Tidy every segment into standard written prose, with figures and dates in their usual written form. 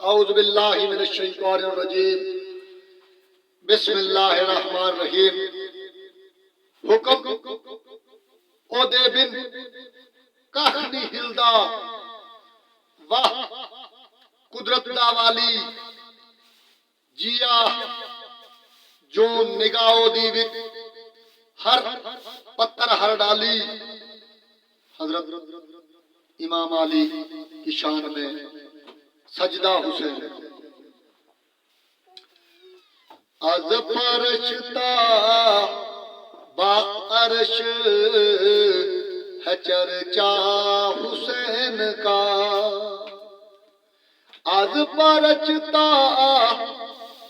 اعوذ باللہ من الشیطان الرجیم بسم اللہ الرحمن الرحیم حکم او دے بن کہنی ہلدا واہ قدرت دا والی جیا جو نگاہو دی وک ہر پتھر ہر ڈالی حضرت امام علی کی شان میں سجدہ حسین از فرشتہ با عرش ہے چرچا حسین کا از فرشتہ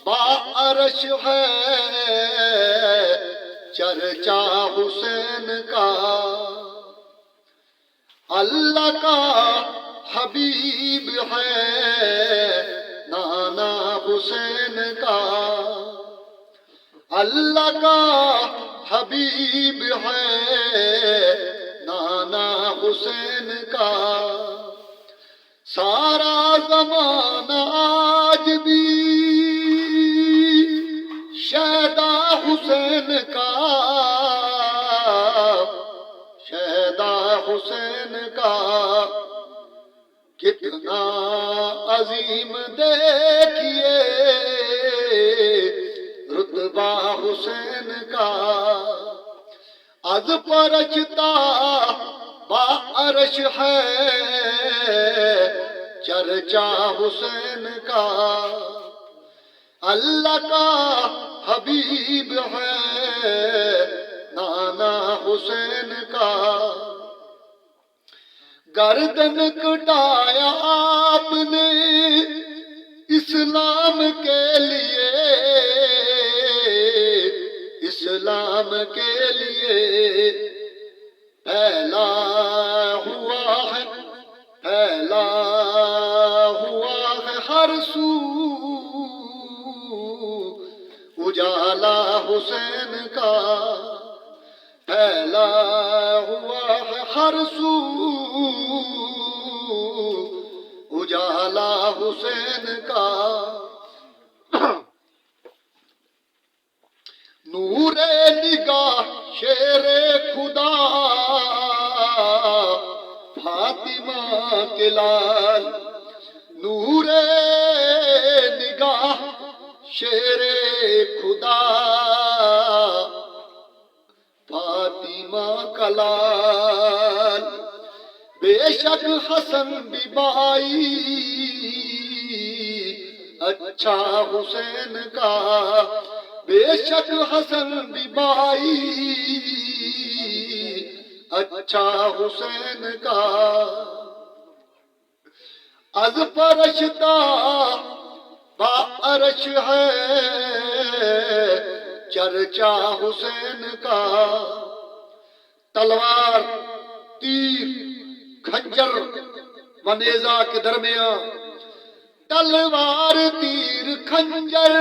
با عرش ہے چرچا حسین کا اللہ کا حبیب ہے نانا حسین کا اللہ کا حبیب ہے نانا حسین کا سارا زمانہ آج بھی شہدا حسین کا شہدا حسین کا کتنا عظیم دیکھیے رتبہ حسین کا از پرچتا با عرش ہے چرچا حسین کا اللہ کا حبیب ہے نانا حسین کا گردن کٹایا آپ نے اسلام کے لیے اسلام کے لیے پھیلا ہوا ہے ہر سو اجالا حسین کا پھیلا ہوا ہے ہر سو اجالا حسین کا نور نگاہ شیر خدا فاطمہ کے لال نور نگاہ شیر خدا فاطمہ کا لال بے شک حسن بھی بائی اچھا حسین کا بے شک حسن بھی بائی اچھا حسین کا از فرشتہ با عرش ہے چرچا حسین کا تلوار تیر خنجر و نیزہ کے درمیان تلوار تیر خنجر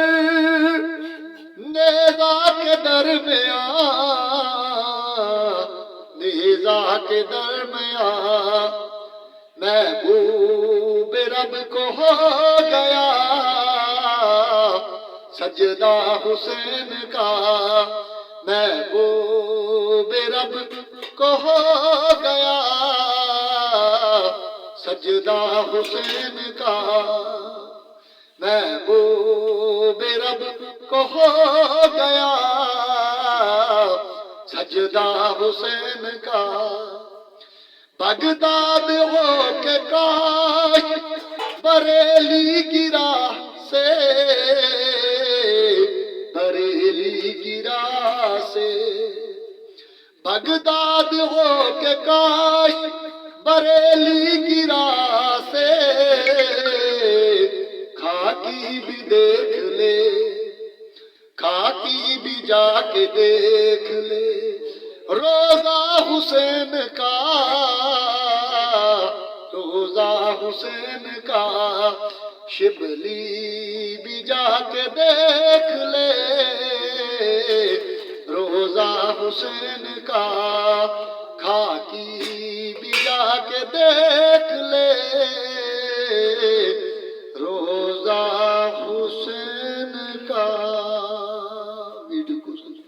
نیزہ کے درمیان نیزہ کے درمیان محبوب رب کو ہو گیا سجدہ حسین کا محبوب رب کو ہو گیا سجدہ حسین کا محبوب رب کو ہو گیا سجدہ حسین کا بغداد ہو کے کاش بریلی گرا سے بریلی گرا سے بغداد ہو کے کاش بریلی گرا سے خاکی بھی دیکھ لے خاکی بھی جا کے دیکھ لے روزہ حسین کا روزہ حسین کا شبلی بھی جا کے دیکھ لے روزہ حسین کا خاکی بھی جا کے دیکھ لے روزہ করুন।